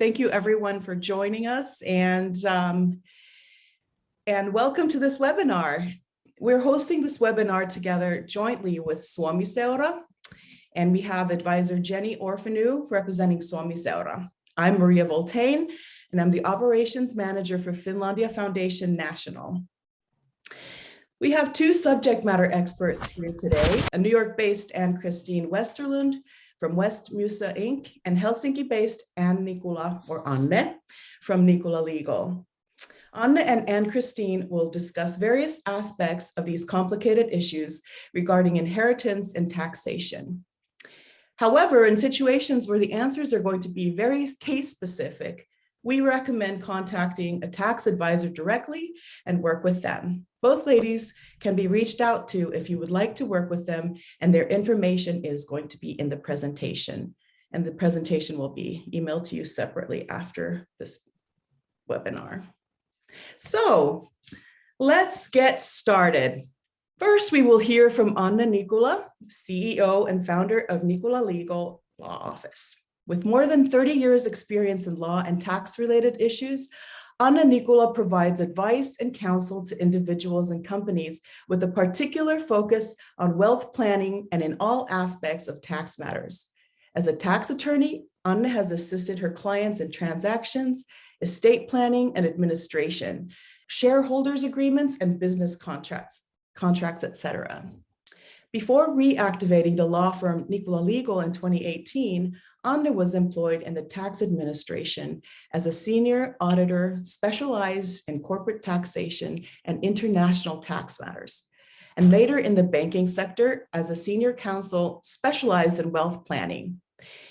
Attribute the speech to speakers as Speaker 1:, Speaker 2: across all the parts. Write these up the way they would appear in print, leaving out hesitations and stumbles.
Speaker 1: Thank you everyone for joining us and welcome to this webinar. We're hosting this webinar together jointly with Suomi-Seura, and we have advisor Jenny Orfanu representing Suomi-Seura. I'm Maria Voltaine, and I'm the operations manager for Finlandia Foundation National. We have two subject matter experts here today, a New York-based Ann-Christine Westerlund from West-Musa Inc. and Helsinki-based Anne Nikula, or Anne, from Nikula Legal. Anne and Ann-Christine will discuss various aspects of these complicated issues regarding inheritance and taxation. However, in situations where the answers are going to be very case-specific, we recommend contacting a tax advisor directly and work with them. Both ladies can be reached out to if you would like to work with them, and their information is going to be in the presentation. And the presentation will be emailed to you separately after this webinar. So let's get started. First, we will hear from Anne Nikula, CEO and founder of Nikula Legal Law Office. With more than 30 years experience in law and tax-related issues, Anne Nikula provides advice and counsel to individuals and companies with a particular focus on wealth planning and in all aspects of tax matters. As a tax attorney, Anne has assisted her clients in transactions, estate planning and administration, shareholders agreements and business contracts, etc. Before reactivating the law firm Nikula Legal in 2018, Anne was employed in the tax administration as a senior auditor specialized in corporate taxation and international tax matters, and later in the banking sector as a senior counsel specialized in wealth planning.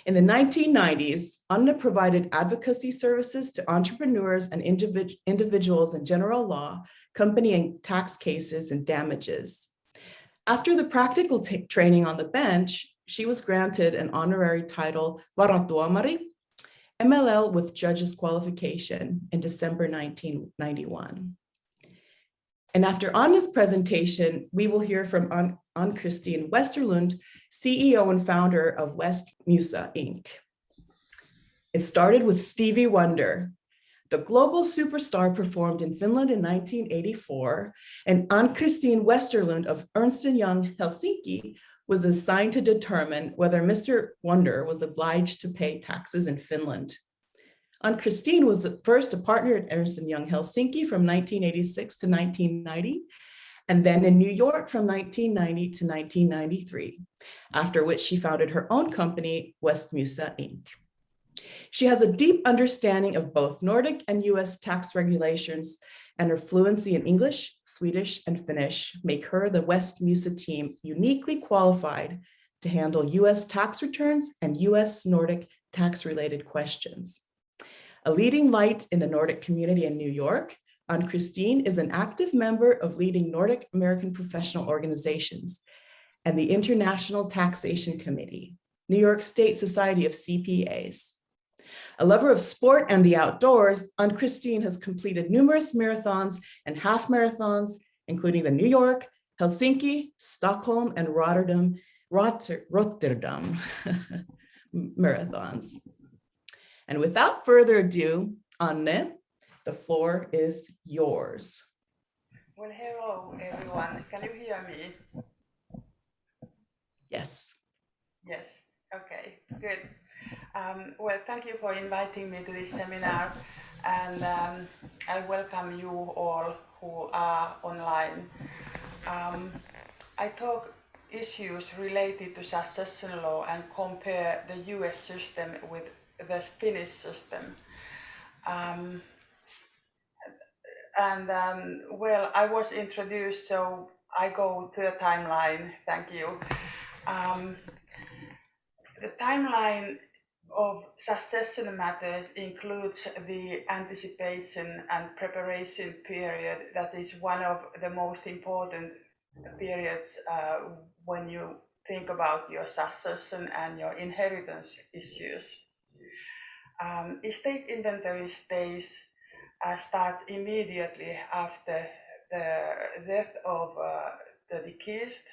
Speaker 1: In the 1990s, Anne provided advocacy services to entrepreneurs and individuals in general law, company and tax cases and damages. After the practical training on the bench, she was granted an honorary title, Varatuomari, MLL with judge's qualification in December 1991. And after Anne's presentation, we will hear from Ann-Christine Westerlund, CEO and founder of West-Musa Inc. It started with Stevie Wonder. The global superstar performed in Finland in 1984, and Ann-Christine Westerlund of Ernst & Young Helsinki was assigned to determine whether Mr. Wonder was obliged to pay taxes in Finland. Ann-Christine was first a partner at Ernst & Young Helsinki from 1986 to 1990, and then in New York from 1990 to 1993, after which she founded her own company, West-Musa Inc. She has a deep understanding of both Nordic and US tax regulations, and her fluency in English, Swedish, and Finnish make her the West-Musa team uniquely qualified to handle US tax returns and US Nordic tax-related questions. A leading light in the Nordic community in New York, Ann-Christine is an active member of leading Nordic American professional organizations and the International Taxation Committee, New York State Society of CPAs. A lover of sport and the outdoors, Ann-Christine has completed numerous marathons and half marathons, including the New York, Helsinki, Stockholm, and Rotterdam marathons. And without further ado, Anne, the floor is yours.
Speaker 2: Well, hello, everyone. Can you hear me?
Speaker 1: Yes.
Speaker 2: Yes. Okay, good. Well, thank you for inviting me to this seminar, and I welcome you all who are online. I talk issues related to succession law and compare the US system with the Finnish system. Well, I was introduced, so I go to the timeline. Thank you. The timeline of succession matters includes the anticipation and preparation period that is one of the most important periods when you think about your succession and your inheritance issues. Estate inventory stage starts immediately after the death of the deceased,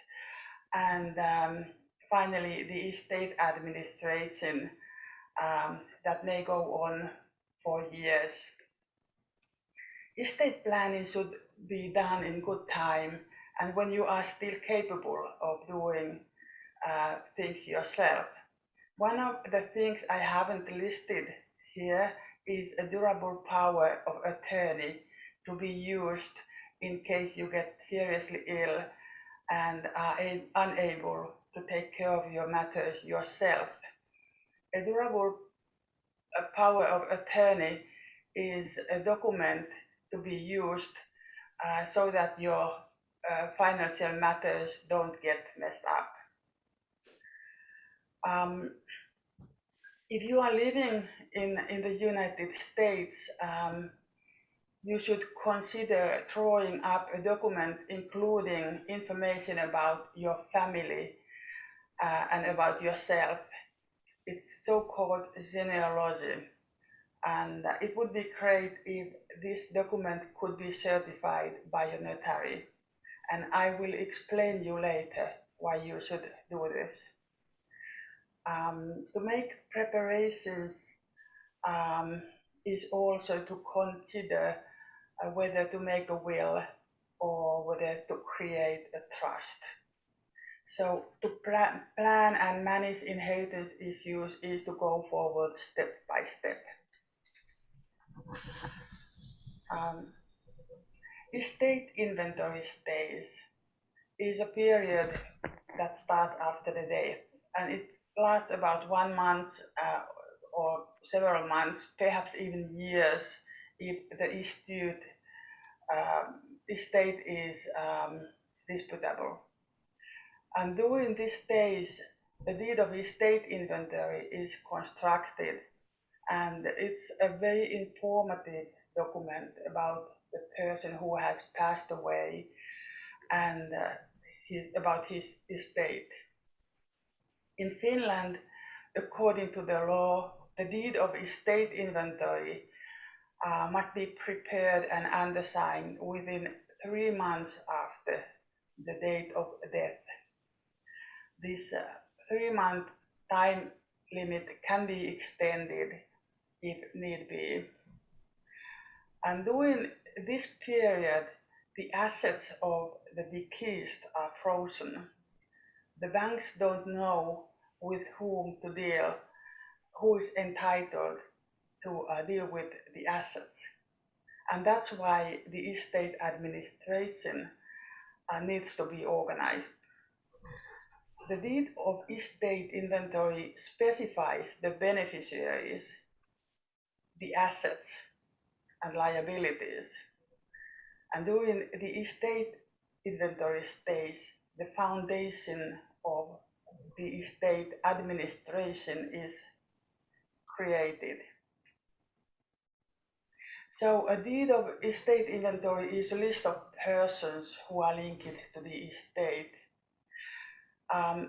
Speaker 2: and finally the estate administration that may go on for years. Estate planning should be done in good time and when you are still capable of doing things yourself. One of the things I haven't listed here is a durable power of attorney to be used in case you get seriously ill and are unable to take care of your matters yourself. A durable power of attorney is a document to be used so that your financial matters don't get messed up. If you are living in the United States, you should consider drawing up a document including information about your family and about yourself. It's so-called genealogy. And it would be great if this document could be certified by a notary. And I will explain you later why you should do this. To make preparations is also to consider whether to make a will or whether to create a trust. So to plan and manage inheritance issues is to go forward step by step. Estate inventory days is a period that starts after the death, and it lasts about 1 month or several months, perhaps even years, if the estate is disputable. And during these days, the deed of estate inventory is constructed, and it's a very informative document about the person who has passed away and about his estate. In Finland, according to the law, the deed of estate inventory must be prepared and undersigned within 3 months after the date of death. This 3-month time limit can be extended if need be. And during this period, the assets of the deceased are frozen. The banks don't know with whom to deal, who is entitled to deal with the assets. And that's why the estate administration needs to be organized. The deed of estate inventory specifies the beneficiaries, the assets and liabilities. And during the estate inventory stage, the foundation of the estate administration is created. So a deed of estate inventory is a list of persons who are linked to the estate.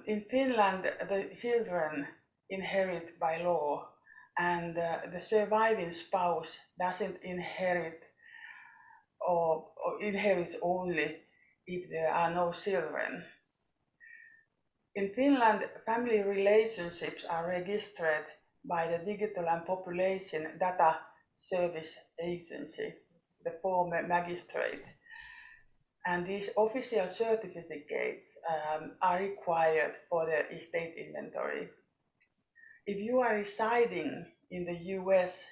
Speaker 2: In Finland, the children inherit by law, and the surviving spouse doesn't inherit or inherits only if there are no children. In Finland, family relationships are registered by the Digital and Population Data Service Agency, the former magistrate. And these official certificates are required for the estate inventory. If you are residing in the US,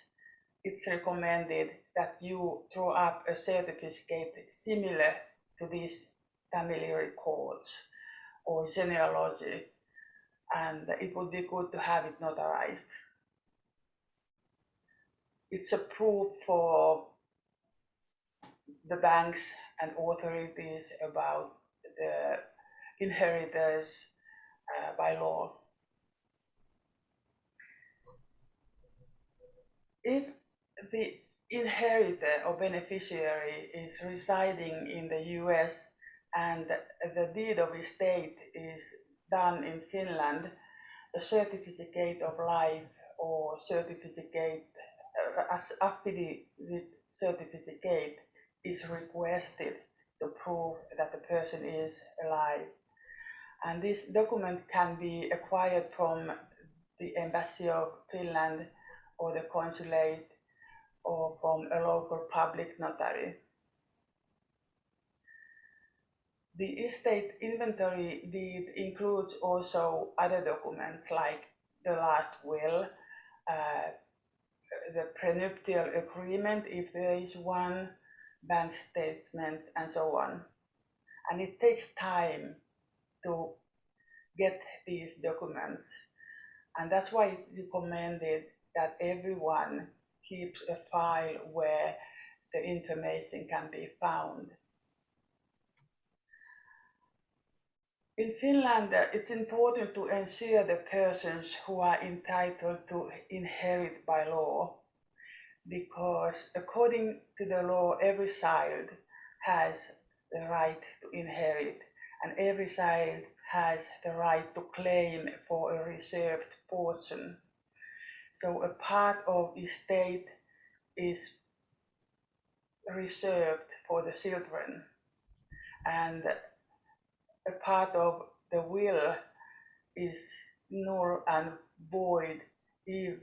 Speaker 2: it's recommended that you draw up a certificate similar to these family records or genealogy, and it would be good to have it notarized. It's a proof for the banks and authorities about the inheritors by law. If the inheritor or beneficiary is residing in the US and the deed of estate is done in Finland, a certificate of life or certificate, affidavit certificate is requested to prove that the person is alive. And this document can be acquired from the Embassy of Finland or the consulate or from a local public notary. The estate inventory deed includes also other documents like the last will, the prenuptial agreement if there is one, bank statement, and so on. And it takes time to get these documents. And that's why it's recommended that everyone keeps a file where the information can be found. In Finland, it's important to ensure the persons who are entitled to inherit by law, because according to the law, every child has the right to inherit, and every child has the right to claim for a reserved portion. So a part of estate is reserved for the children, and a part of the will is null and void if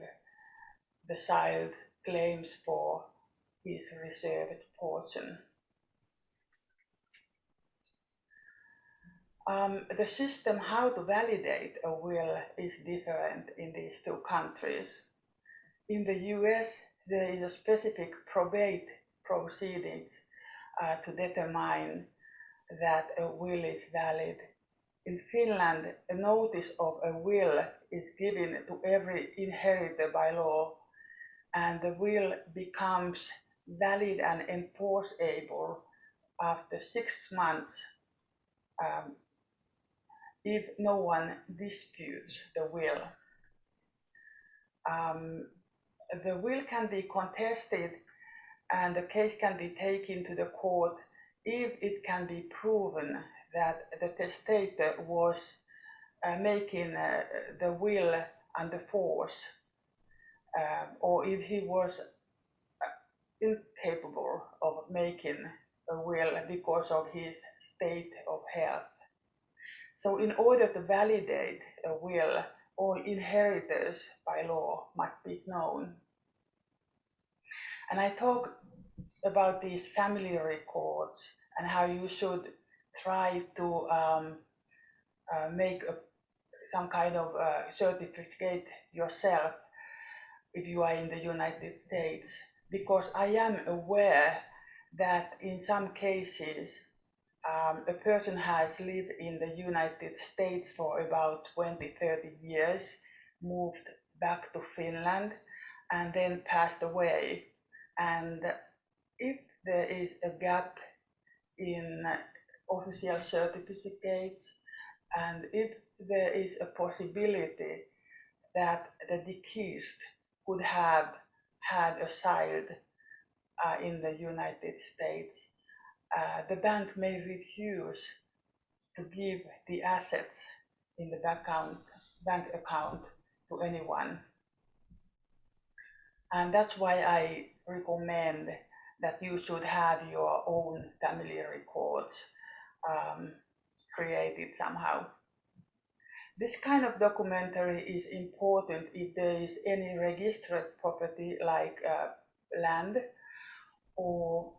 Speaker 2: the child claims for his reserved portion. The system how to validate a will is different in these two countries. In the US, there is a specific probate proceedings to determine that a will is valid. In Finland, a notice of a will is given to every inheritor by law, and the will becomes valid and enforceable after 6 months if no one disputes the will. The will can be contested and the case can be taken to the court if it can be proven that the testator was making the will under force, or if he was incapable of making a will because of his state of health. So in order to validate a will, all inheritors by law must be known. And I talk about these family records and how you should try to make some kind of certificate yourself if you are in the United States, because I am aware that in some cases a person has lived in the United States for about 20-30 years, moved back to Finland, and then passed away. And if there is a gap in official certificates, and if there is a possibility that the deceased could have had a child in the United States, the bank may refuse to give the assets in the bank account to anyone. And that's why I recommend that you should have your own family records created somehow. This kind of documentary is important if there is any registered property like land, or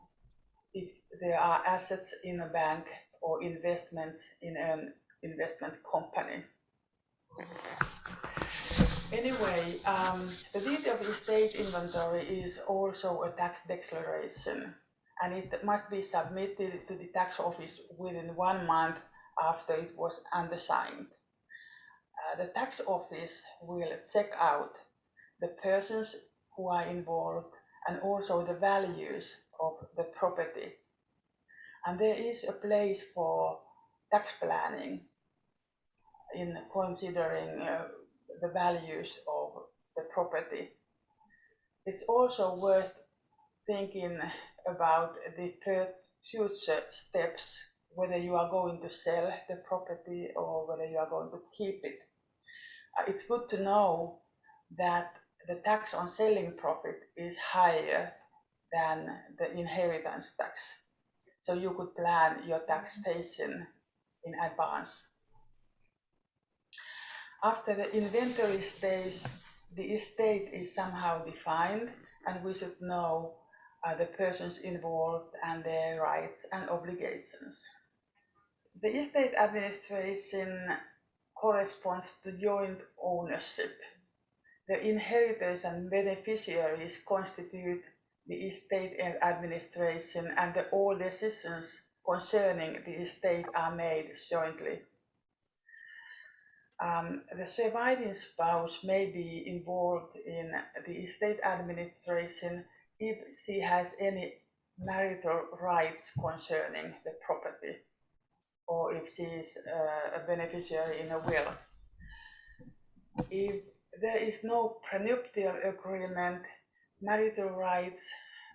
Speaker 2: if there are assets in a bank or investments in an investment company. Anyway, the deed of estate inventory is also a tax declaration, and it must be submitted to the tax office within 1 month after it was undersigned. The tax office will check out the persons who are involved and also the values of the property. And there is a place for tax planning in considering the values of the property. It's also worth thinking about the future steps, whether you are going to sell the property or whether you are going to keep it. It's good to know that the tax on selling profit is higher than the inheritance tax. So you could plan your taxation in advance. After the inventory stage, the estate is somehow defined, and we should know the persons involved and their rights and obligations. The estate administration corresponds to joint ownership. The inheritors and beneficiaries constitute the estate administration, and all decisions concerning the estate are made jointly. The surviving spouse may be involved in the estate administration if she has any marital rights concerning the property, or if she is a beneficiary in a will. If there is no prenuptial agreement, marital rights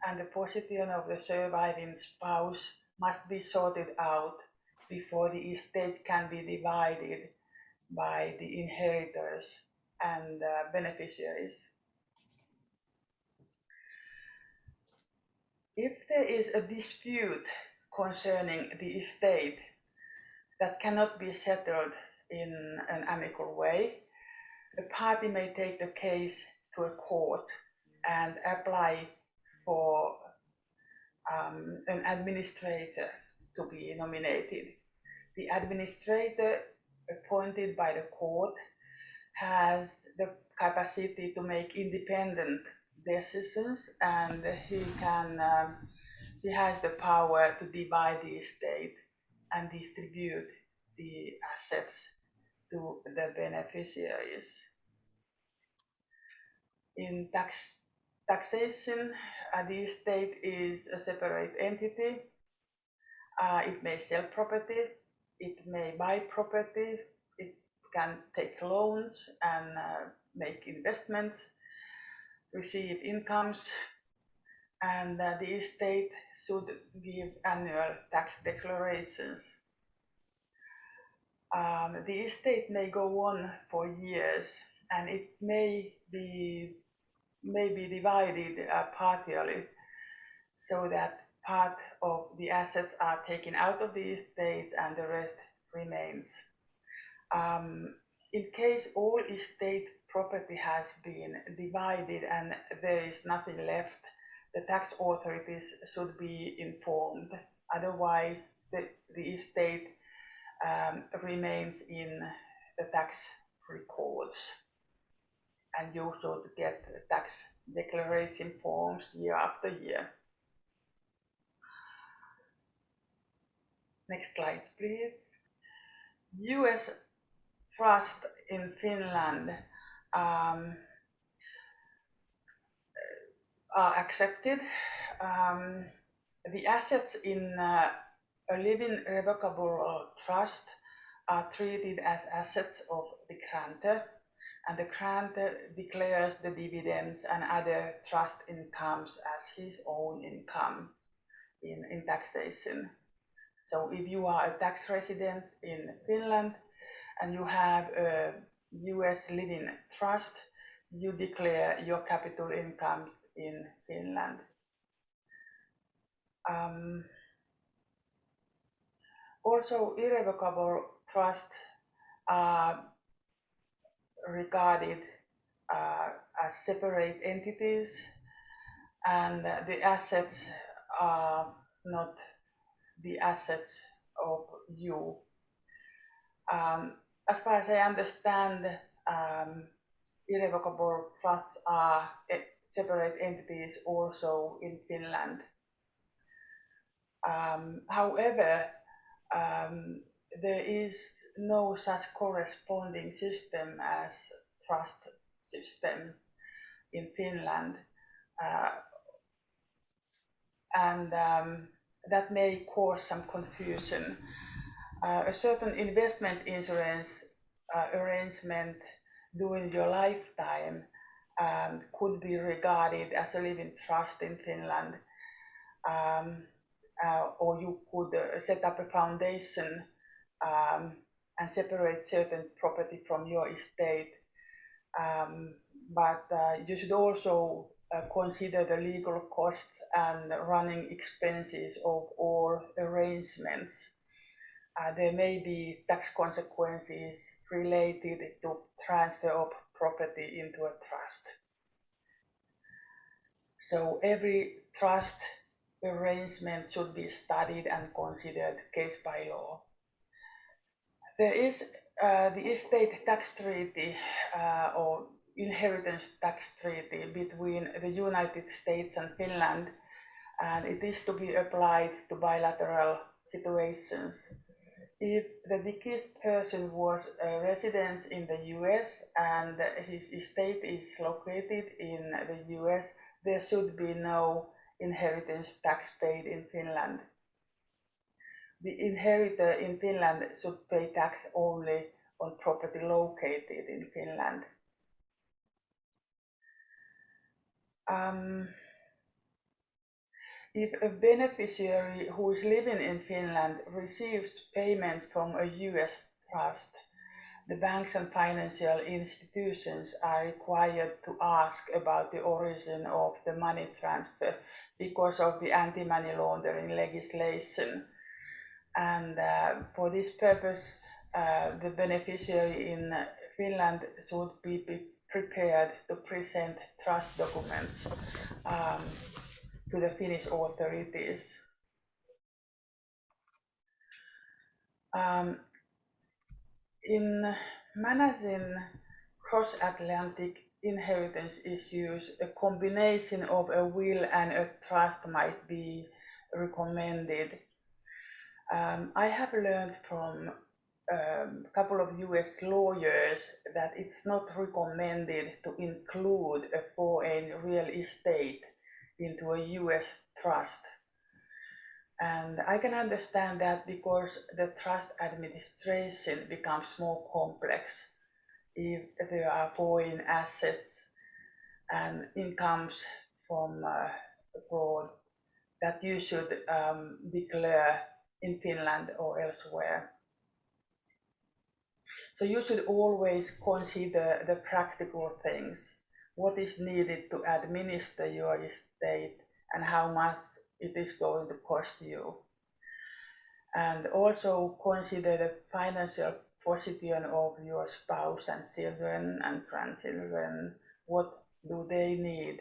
Speaker 2: and the position of the surviving spouse must be sorted out before the estate can be divided by the inheritors and beneficiaries. If there is a dispute concerning the estate that cannot be settled in an amicable way, the party may take the case to a court and apply for an administrator to be nominated. The administrator appointed by the court has the capacity to make independent decisions, and he has the power to divide the estate and distribute the assets to the beneficiaries. In taxation, the estate is a separate entity. It may sell property, it may buy property, it can take loans and make investments, receive incomes, and the estate should give annual tax declarations. The estate may go on for years, and it may be divided partially, so that part of the assets are taken out of the estate and the rest remains. In case all estate property has been divided and there is nothing left, the tax authorities should be informed. Otherwise, the estate remains in the tax records, and you should get tax declaration forms year after year. Next slide, please. US trust in Finland are accepted. The assets in a living revocable trust are treated as assets of the grantor, and the grantor declares the dividends and other trust incomes as his own income in taxation. So if you are a tax resident in Finland and you have a US living trust, you declare your capital income in Finland. Also, irrevocable trusts are regarded as separate entities, and the assets are not the assets of you. As far as I understand, irrevocable trusts are separate entities also in Finland. However, there is no such corresponding system as trust system in Finland, and that may cause some confusion. A certain investment insurance arrangement during your lifetime could be regarded as a living trust in Finland, or you could set up a foundation and separate certain property from your estate. But you should also consider the legal costs and running expenses of all arrangements. There may be tax consequences related to transfer of property into a trust. So every trust arrangement should be studied and considered case by law. There is the estate tax treaty or inheritance tax treaty between the United States and Finland, and it is to be applied to bilateral situations. If the deceased person was a resident in the US and his estate is located in the US, there should be no inheritance tax paid in Finland. The inheritor in Finland should pay tax only on property located in Finland. If a beneficiary who is living in Finland receives payment from a US trust, the banks and financial institutions are required to ask about the origin of the money transfer because of the anti-money laundering legislation. And for this purpose, the beneficiary in Finland should be prepared to present trust documents to the Finnish authorities. In managing cross Atlantic inheritance issues, a combination of a will and a trust might be recommended. I have learned from a couple of US lawyers that it's not recommended to include a foreign real estate into a US trust. And I can understand that because the trust administration becomes more complex if there are foreign assets and incomes from abroad that you should declare in Finland or elsewhere. So you should always consider the practical things, what is needed to administer your estate and how much it is going to cost you. And also consider the financial position of your spouse and children and grandchildren. What do they need?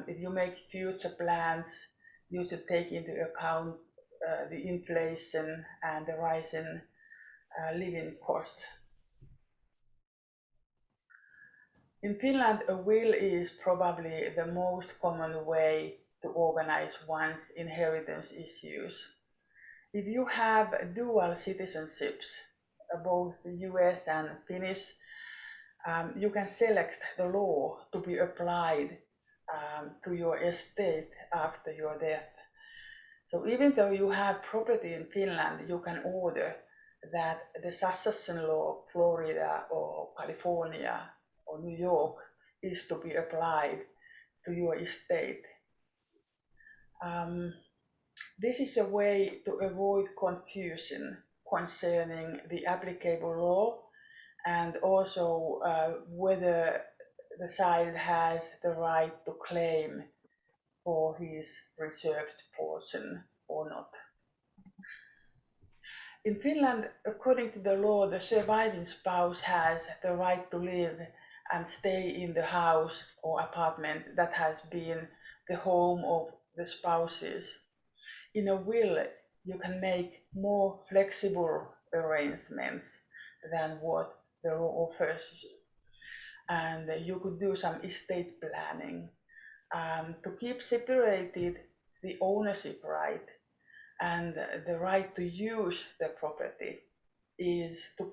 Speaker 2: If you make future plans, you should take into account the inflation and the rising living costs. In Finland, a will is probably the most common way to organize one's inheritance issues. If you have dual citizenships, both US and Finnish, you can select the law to be applied to your estate after your death. So even though you have property in Finland, you can order that the succession law of Florida or California or New York is to be applied to your estate. This is a way to avoid confusion concerning the applicable law and also whether the child has the right to claim for his reserved portion or not. In Finland, according to the law, the surviving spouse has the right to live and stay in the house or apartment that has been the home of the spouses. In a will, you can make more flexible arrangements than what the law offers. And you could do some estate planning to keep separated the ownership right and the right to use the property is to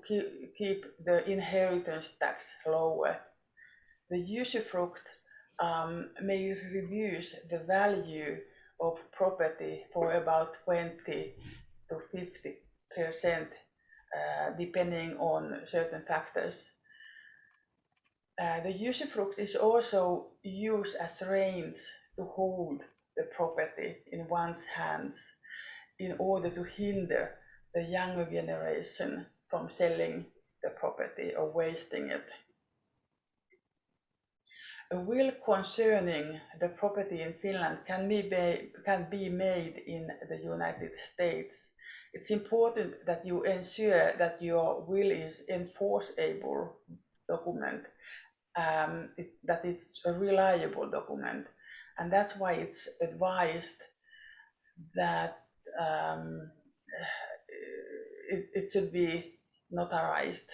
Speaker 2: keep the inheritance tax lower. The usufruct may reduce the value of property for about 20 to 50%, depending on certain factors. The usufruct is also used as reins to hold the property in one's hands in order to hinder the younger generation from selling the property or wasting it. A will concerning the property in Finland can be made in the United States. It's important that you ensure that your will is enforceable document, that it's a reliable document. And that's why it's advised that it should be notarized.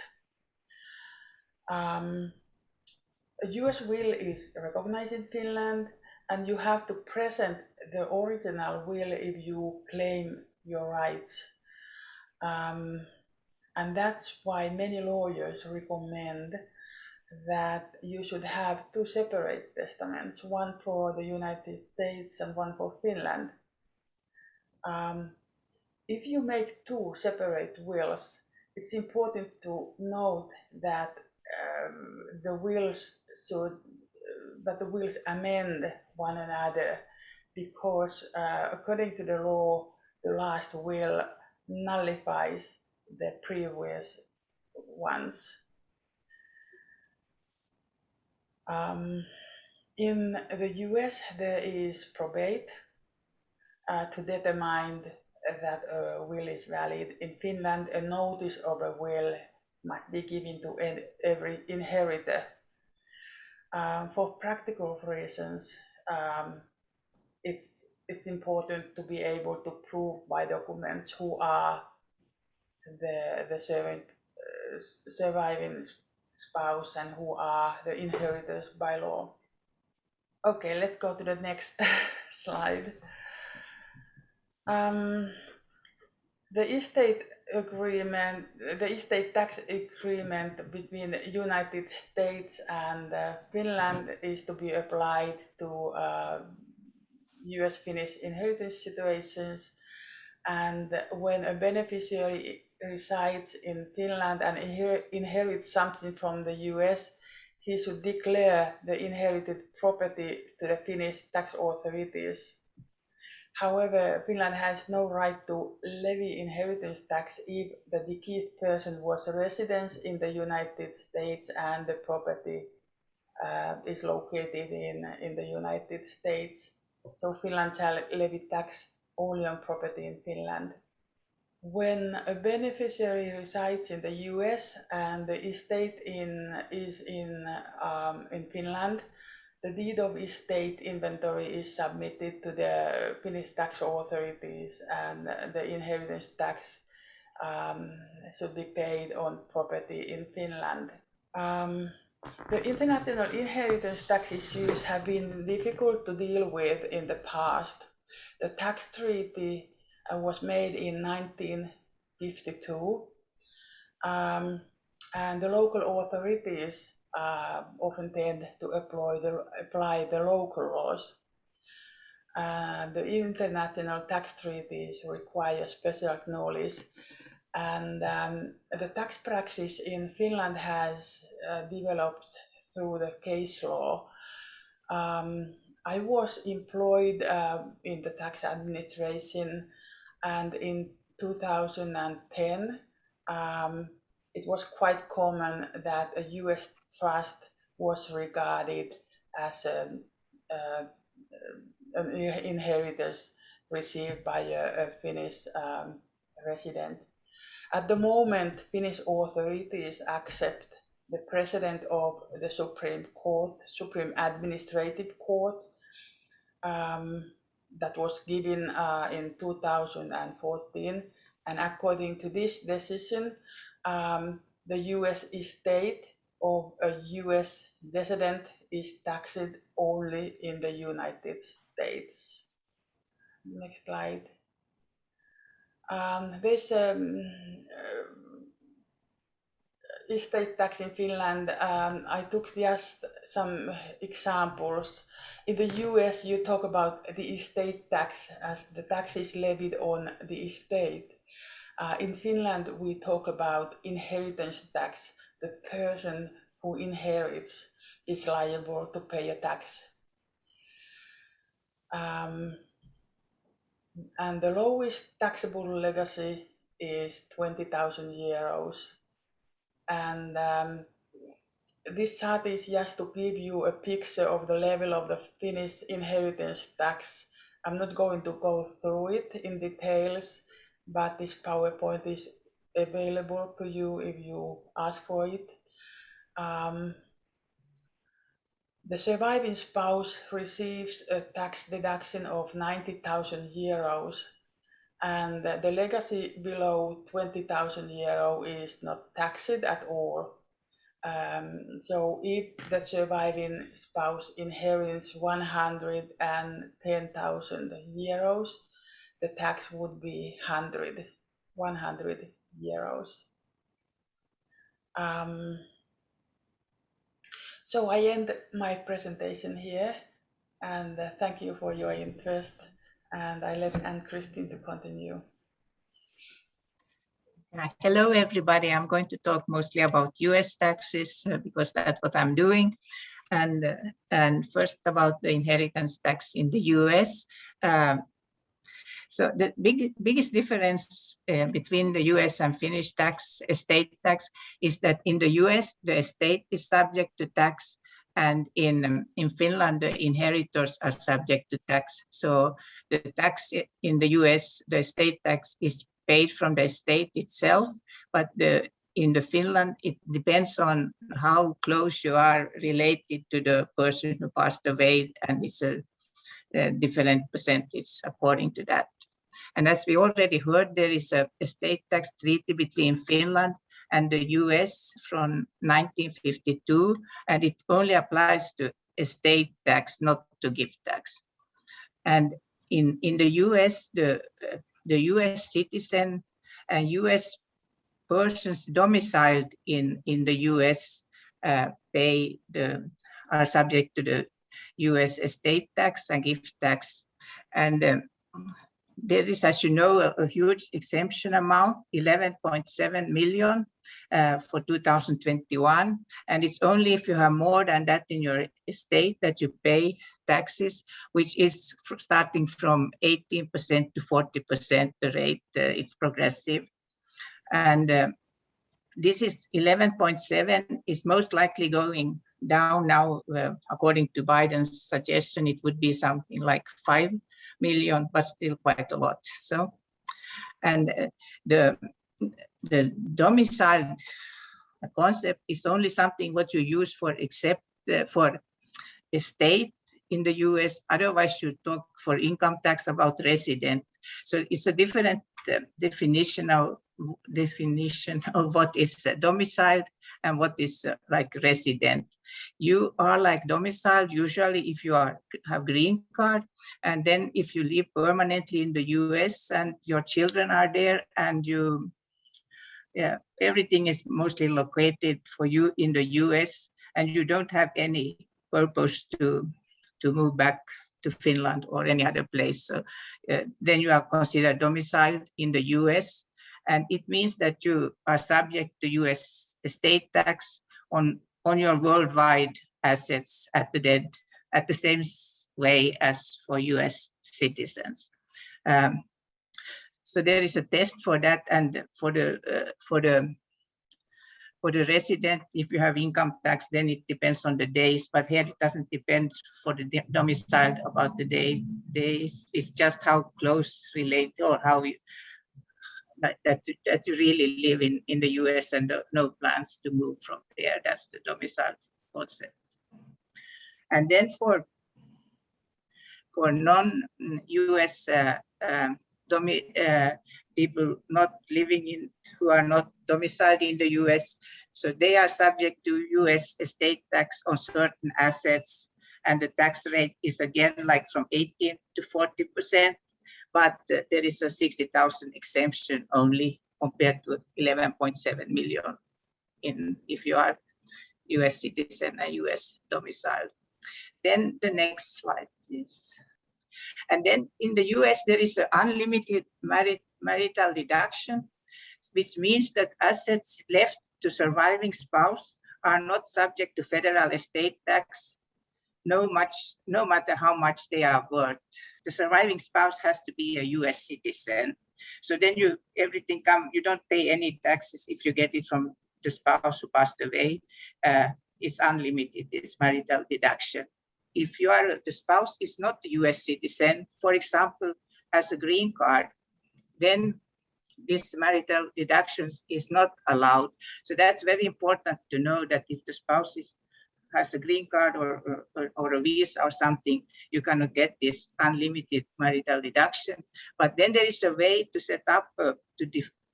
Speaker 2: A US will is recognized in Finland, and you have to present the original will if you claim your rights. And that's why many lawyers recommend that you should have two separate testaments, one for the United States and one for Finland. If you make two separate wills, it's important to note that the wills amend one another, because according to the law, the last will nullifies the previous ones. In the US, there is probate to determine that a will is valid. In Finland, a notice of a will must be given to every inheritor. For practical reasons, it's important to be able to prove by documents who are the surviving spouse and who are the inheritors by law. Okay, let's go to the next slide. The estate tax agreement between the United States and Finland is to be applied to US-Finnish inheritance situations. And when a beneficiary resides in Finland and inherits something from the US, he should declare the inherited property to the Finnish tax authorities. However, Finland has no right to levy inheritance tax if the deceased person was a resident in the United States and the property is located in the United States. So Finland shall levy tax only on property in Finland. When a beneficiary resides in the US and the estate is in Finland, the deed of estate inventory is submitted to the Finnish tax authorities, and the inheritance tax should be paid on property in Finland. The international inheritance tax issues have been difficult to deal with in the past. The tax treaty was made in 1952, and the local authorities often tend to apply the local laws. The international tax treaties require special knowledge, and the tax practice in Finland has developed through the case law. I was employed in the tax administration, and in 2010 it was quite common that a US trust was regarded as an inheritance received by a Finnish resident. At the moment, Finnish authorities accept the president of the Supreme Administrative Court, that was given in 2014, and according to this decision, the US estate of a US resident is taxed only in the United States. Next slide. There's estate tax in Finland. I took just some examples. In the US, you talk about the estate tax as the tax is levied on the estate. In Finland, we talk about inheritance tax. The person who inherits is liable to pay a tax. And the lowest taxable legacy is 20,000 euros. And this chart is just to give you a picture of the level of the Finnish inheritance tax. I'm not going to go through it in details, but this PowerPoint is available to you if you ask for it. The surviving spouse receives a tax deduction of 90,000 euros, and the legacy below 20,000 euro is not taxed at all. So if the surviving spouse inherits 110,000 euros, the tax would be 100 euros. So I end my presentation here, and thank you for your interest, and I let Ann-Christine to continue.
Speaker 3: Hello, everybody. I'm going to talk mostly about US taxes because that's what I'm doing. And first about the inheritance tax in the US. So the biggest difference between the US and Finnish tax, estate tax, is that in the US, the estate is subject to tax, and in Finland, the inheritors are subject to tax. So the tax in the US, the estate tax is paid from the estate itself, but in the Finland, it depends on how close you are related to the person who passed away, and it's a different percentage according to that. And as we already heard, there is a estate tax treaty between Finland and the US from 1952, and it only applies to estate tax, not to gift tax. And in the US, the US citizen and US persons domiciled in the US are subject to the US estate tax and gift tax. And there is, as you know, a huge exemption amount, 11.7 million for 2021. And it's only if you have more than that in your estate that you pay taxes, which is starting from 18% to 40%. The rate is progressive. And this is 11.7 is most likely going down now. According to Biden's suggestion, it would be something like 5 million, but still quite a lot. So, and the domicile concept is only something what you use for for estate in the US. Otherwise, you talk for income tax about resident. So it's a different definition of what is domiciled and what is like resident. You are like domiciled usually if you have green card, and then if you live permanently in the US and your children are there, and everything is mostly located for you in the US, and you don't have any purpose to move back to Finland or any other place. So then you are considered domiciled in the US, and it means that you are subject to US estate tax on your worldwide assets at the same way as for US citizens. So there is a test for that, and for the resident, if you have income tax, then it depends on the days, but here it doesn't depend for the domicile about the days. It's just how close related or how you that you really live in the US and no plans to move from there. That's the domicile concept. And then for non-US people not living who are not domiciled in the US, so they are subject to US estate tax on certain assets, and the tax rate is again like from 18 to 40%, but there is a 60,000 exemption only compared to 11.7 million if you are US citizen and US domiciled. Then the next slide, please. And then in the US, there is an unlimited marital deduction, which means that assets left to surviving spouse are not subject to federal estate tax, no matter how much they are worth. The surviving spouse has to be a US citizen. So then you don't pay any taxes if you get it from the spouse who passed away. It's unlimited, this marital deduction. If the spouse is not a US citizen, for example, has a green card, then this marital deductions is not allowed. So that's very important to know, that if the spouse has a green card or a visa or something, you cannot get this unlimited marital deduction. But then there is a way to set up,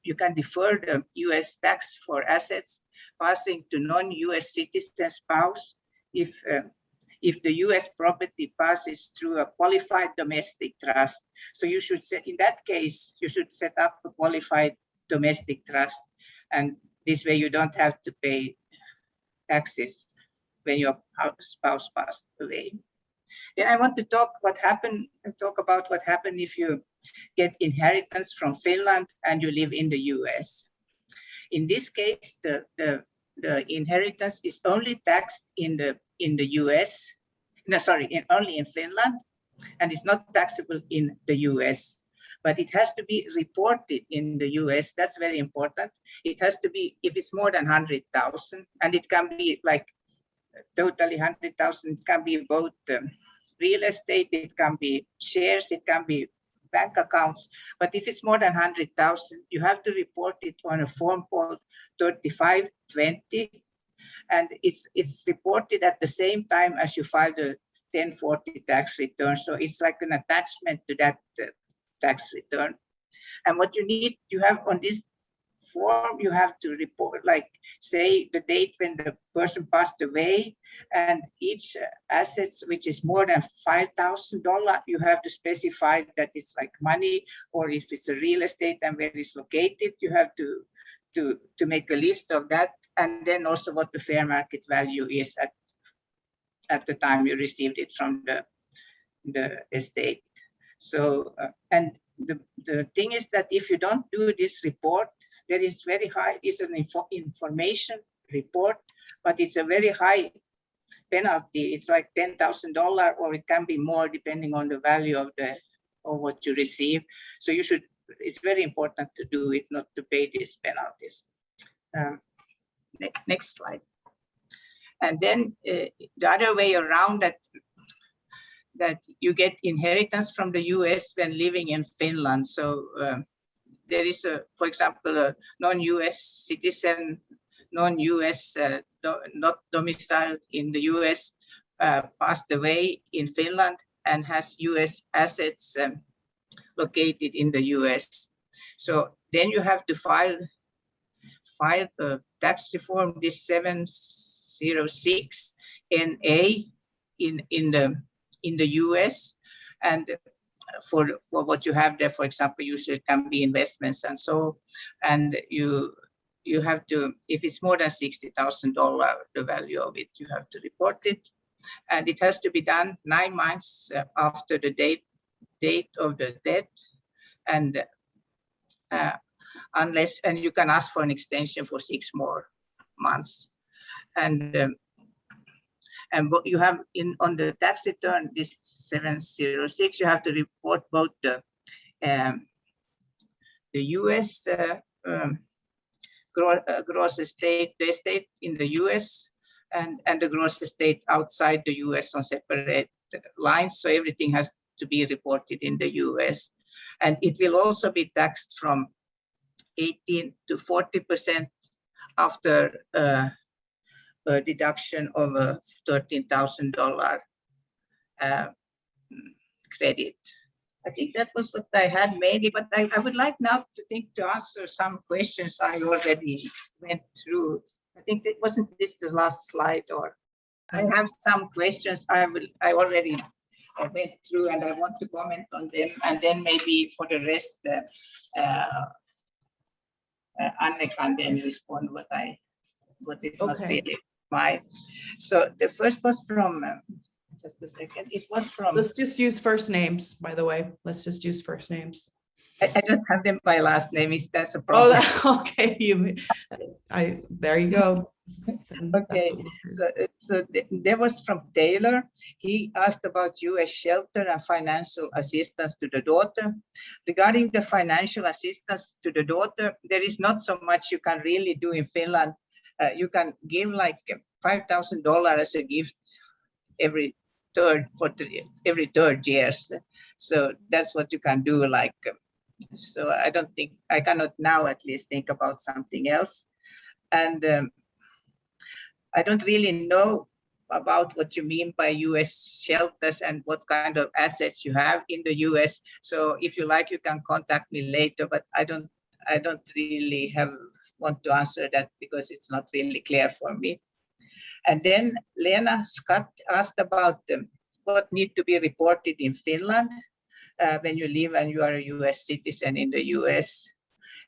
Speaker 3: you can defer the US tax for assets passing to non-US citizen spouse if the US property passes through a qualified domestic trust. So you should set, in that case, you should set up a qualified domestic trust. And this way you don't have to pay taxes when your spouse passed away. Then I want to talk about what happened if you get inheritance from Finland and you live in the US. In this case, the inheritance is only taxed in the US, only in Finland, and it's not taxable in the US. But it has to be reported in the US. That's very important. It has to be, if it's more than 100,000, and it can be like totally 100,000. It can be both real estate, it can be shares, it can be bank accounts. But if it's more than 100,000, you have to report it on a form called 3520, and it's reported at the same time as you file the 1040 tax return. So it's like an attachment to that tax return. And what you have on this form, you have to report, like say the date when the person passed away, and each assets which is more than $5,000, you have to specify that it's like money, or if it's a real estate and where it's located, you have to make a list of that, and then also what the fair market value is at the time you received it from the estate. So and the thing is that if you don't do this report, there is very high, it's an information report, but it's a very high penalty. It's like $10,000, or it can be more depending on the value of what you receive. So it's very important to do it, not to pay these penalties. Next slide. And then the other way around, that you get inheritance from the US when living in Finland. So there is, for example, a non-US citizen, non-US, not domiciled in the US, passed away in Finland and has US assets located in the US. So then you have to file the tax reform, this 706 NA in the US, and for what you have there, for example, usually it can be investments and so, and you have to, if it's more than $60,000, the value of it, you have to report it, and it has to be done 9 months after the date of the death, and and you can ask for an extension for 6 more months, and what you have on the tax return, this 706, you have to report both the US gross estate, the estate in the US, and the gross estate outside the US on separate lines. So everything has to be reported in the US. And it will also be taxed from 18 to 40% after a deduction of a $13,000 credit. I think that was what I had mainly, but I would like now to answer some questions I already went through. I think that wasn't this the last slide, or I have some questions I already went through and I want to comment on them, and then maybe for the rest, Anne can then respond what is not really my. So the first was from, just a second, it was from.
Speaker 1: Let's just use first names, by the way. Let's just use first names.
Speaker 3: I just have them by last name. That's a problem.
Speaker 1: Oh, okay. There you go.
Speaker 3: Okay, so there was from Taylor. He asked about U.S. shelter and financial assistance to the daughter. Regarding the financial assistance to the daughter, there is not so much you can really do in Finland. You can give like $5,000 as a gift every third year. So that's what you can do, like So I cannot now at least think about something else. And I don't really know about what you mean by US shelters and what kind of assets you have in the US. So if you like, you can contact me later, but I don't really want to answer that because it's not really clear for me. And then Lena Scott asked about what need to be reported in Finland when you live and you are a US citizen in the US.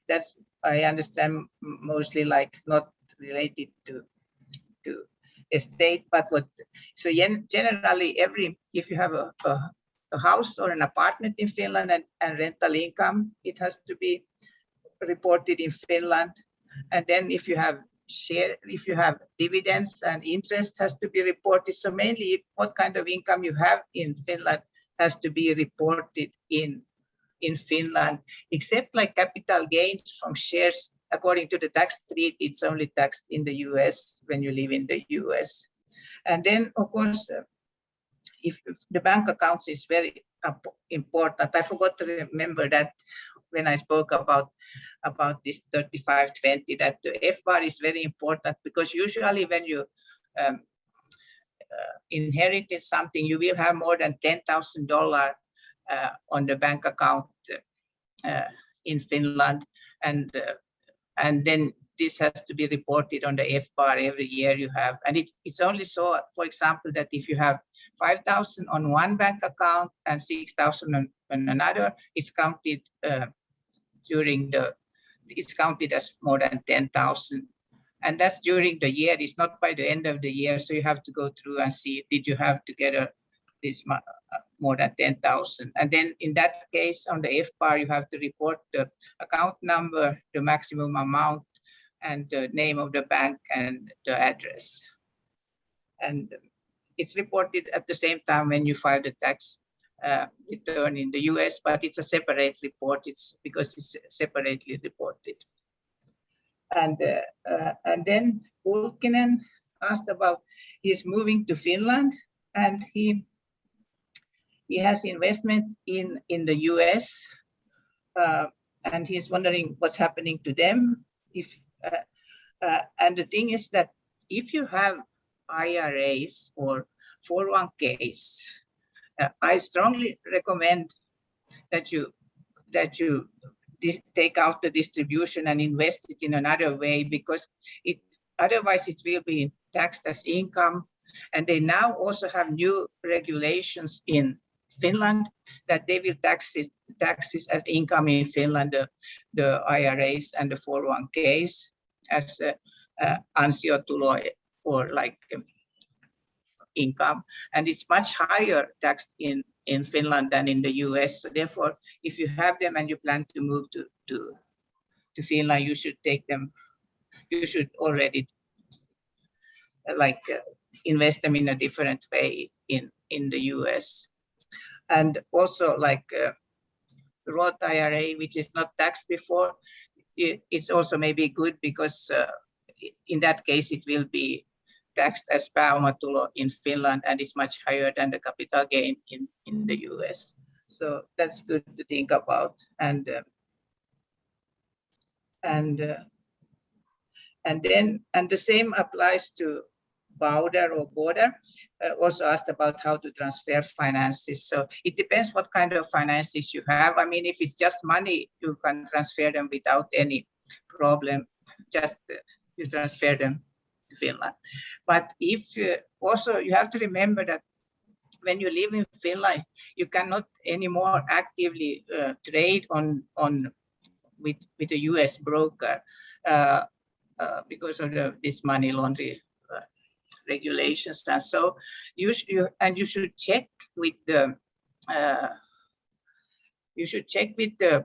Speaker 3: That's, I understand, mostly like not related to estate, but so generally if you have a house or an apartment in Finland and rental income, it has to be reported in Finland. And then if you have dividends and interest has to be reported. So mainly what kind of income you have in Finland has to be reported in Finland, except like capital gains from shares. According to the tax treaty, it's only taxed in the US when you live in the US. And then, of course, if the bank accounts is very important. I forgot to remember that when I spoke about this 3520, that the F-bar is very important, because usually when you inherited something, you will have more than $10,000 on the bank account in Finland, and then this has to be reported on the F-bar every year you have. And it's only so, for example, that if you have 5,000 on one bank account and 6,000 on another, it's counted it's counted as more than 10,000. And that's during the year, it's not by the end of the year. So you have to go through and see, did you have together this more than 10,000? And then in that case, on the F-bar, you have to report the account number, the maximum amount, and the name of the bank and the address. And it's reported at the same time when you file the tax return in the US, but it's a separate report. It's because it's separately reported. And then Pulkkinen asked about he's moving to Finland, and he has investment in the US, and he's wondering what's happening to them. And the thing is that if you have IRAs or 401ks, I strongly recommend that you take out the distribution and invest it in another way, because otherwise it will be taxed as income. And they now also have new regulations in Finland that they will tax this as income in Finland, the IRAs and the 401ks as ansiotulo or like income, and it's much higher taxed in Finland than in the US. So therefore, if you have them and you plan to move to Finland, you should take them. You should already invest them in a different way in the US. And also like Roth IRA, which is not taxed before, it's also maybe good, because in that case it will be taxed as pääomatulo in Finland, and it's much higher than the capital gain in the US. So that's good to think about. And the same applies to Bauder or Border, also asked about how to transfer finances. So it depends what kind of finances you have. I mean, if it's just money, you can transfer them without any problem. Just you transfer them to Finland. But if also you have to remember that when you live in Finland, you cannot anymore actively trade with a US broker because of this money laundering regulations. And so you should check with the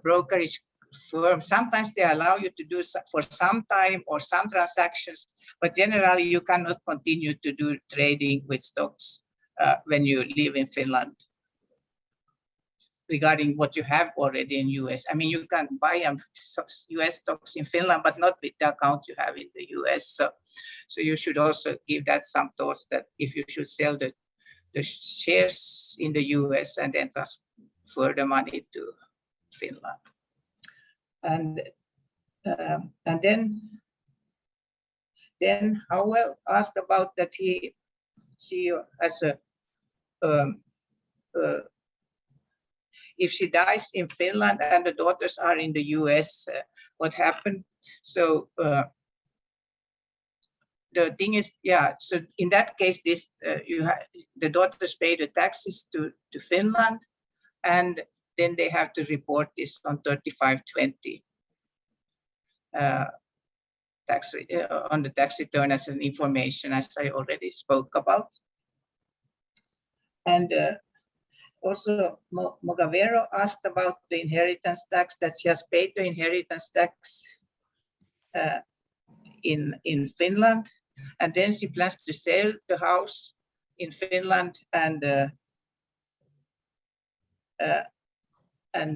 Speaker 3: brokerage firm. Sometimes they allow you to do for some time or some transactions, but generally you cannot continue to do trading with stocks when you live in Finland regarding what you have already in US. I mean, you can buy US stocks in Finland, but not with the account you have in the US. So you should also give that some thoughts, that if you should sell the shares in the US and then transfer the money to Finland. And then Howell asked about that she has a if she dies in Finland and the daughters are in the US, what happened? So the thing is, yeah. So in that case, this the daughters pay the taxes to Finland, and then they have to report this on 3520 on the tax return as an information, as I already spoke about. And also, Mogavero asked about the inheritance tax, that she has paid the inheritance tax in Finland, and then she plans to sell the house in Finland, and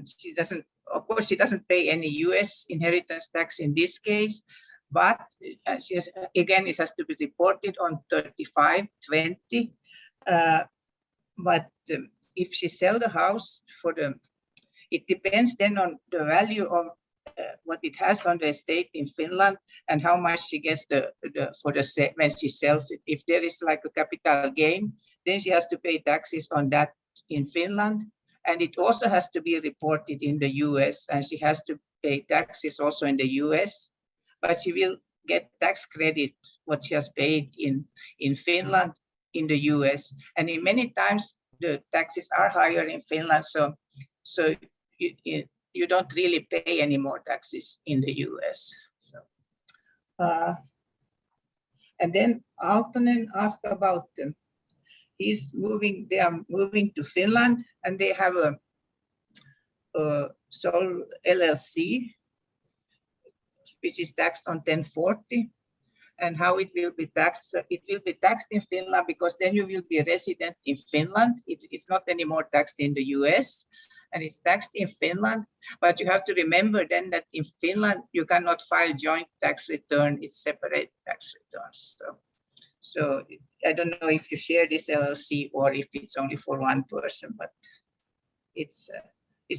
Speaker 3: she doesn't. Of course, she doesn't pay any U.S. inheritance tax in this case, but she has, again, it has to be reported on 3520. But if she sell the house it depends then on the value of what it has on the estate in Finland and how much she gets when she sells it. If there is like a capital gain, then she has to pay taxes on that in Finland. And it also has to be reported in the US, and she has to pay taxes also in the US, but she will get tax credit what she has paid in Finland in the US. And in many times the taxes are higher in Finland, so you don't really pay any more taxes in the US. So, and then Aaltonen asked about they are moving to Finland, and they have a sole LLC, which is taxed on 1040. And how it will be taxed? It will be taxed in Finland because then you will be a resident in Finland. It's not anymore taxed in the US, and it's taxed in Finland. But you have to remember then that in Finland, you cannot file joint tax return. It's separate tax returns. So I don't know if you share this LLC or if it's only for one person, but it's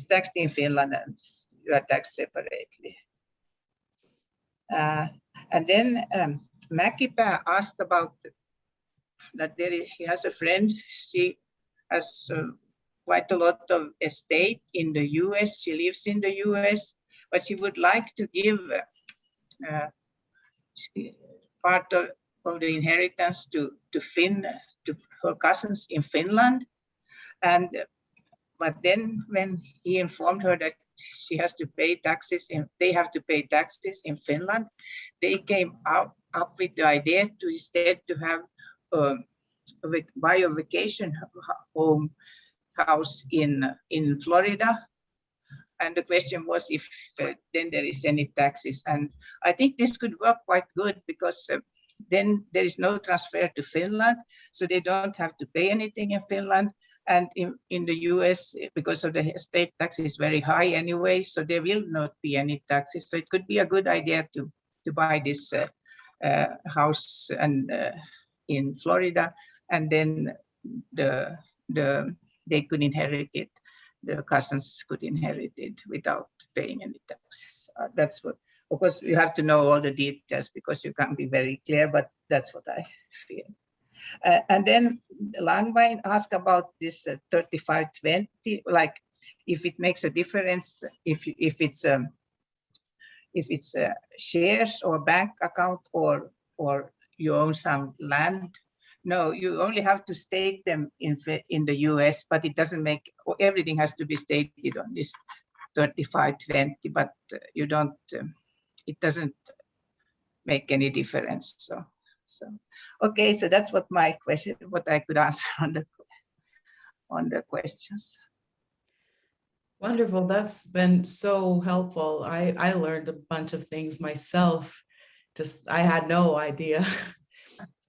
Speaker 3: taxed in Finland and you are taxed separately. And then Mäkipää asked about that he has a friend. She has quite a lot of estate in the US. She lives in the US, but she would like to give part of the inheritance to her cousins in Finland. But then when he informed her that she has to pay taxes, they have to pay taxes in Finland, they came up with the idea to instead to have buy a vacation home house in Florida. And the question was if then there is any taxes. And I think this could work quite good because then there is no transfer to Finland, so they don't have to pay anything in Finland. And in the US, because of the state tax is very high anyway, so there will not be any taxes. So it could be a good idea to buy this house in Florida, and then they could inherit it. The cousins could inherit it without paying any taxes. That's what. Of course, you have to know all the details because you can't be very clear, but that's what I feel. And then Langbein asked about this 3520, like if it makes a difference if it's shares or bank account or you own some land. No, you only have to state them in the US, but it doesn't make, everything has to be stated on this 3520, but you don't. It doesn't make any difference. So okay, so that's what my question, what I could answer on the questions.
Speaker 1: Wonderful. That's been so helpful. I learned a bunch of things myself. I had no idea.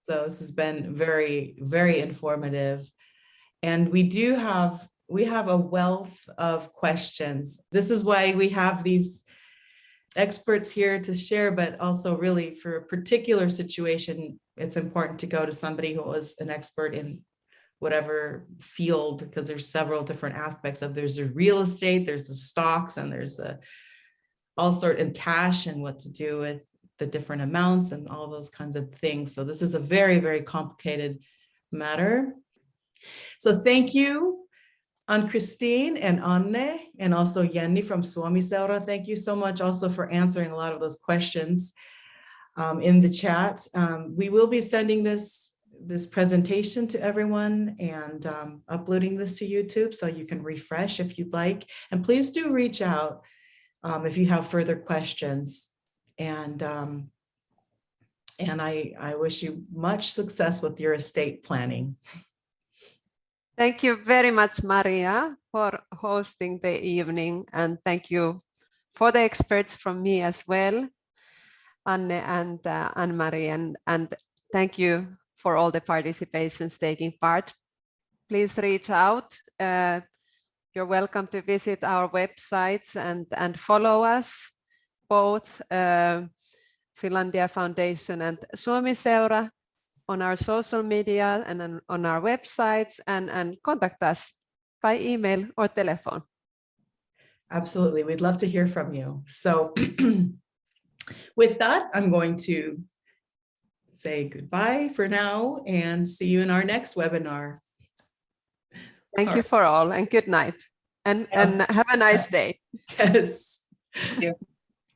Speaker 1: So this has been very, very informative. And we have a wealth of questions. This is why we have these experts here to share, but also really for a particular situation, it's important to go to somebody who is an expert in whatever field, because there's several different aspects of, there's the real estate, there's the stocks, and there's the all sort in cash and what to do with the different amounts and all those kinds of things. So this is a very, very complicated matter. So thank you, Ann-Christine and Anne, and also Jenny from Suomi-Seura. Thank you so much also for answering a lot of those questions in the chat. We will be sending this presentation to everyone and uploading this to YouTube, so you can refresh if you'd like. And please do reach out if you have further questions. And I wish you much success with your estate planning.
Speaker 4: Thank you very much, Maria, for hosting the evening, and thank you for the experts from me as well, Anne and Anne-Marie, and thank you for all the participations taking part. Please reach out. You're welcome to visit our websites and follow us, both Finlandia Foundation and Suomi-Seura, on our social media and on our websites, and contact us by email or telephone.
Speaker 1: Absolutely, we'd love to hear from you. So with that, I'm going to say goodbye for now and see you in our next webinar.
Speaker 4: Thank you for all, and good night, and have a nice day.
Speaker 1: Yes.
Speaker 3: Thank you.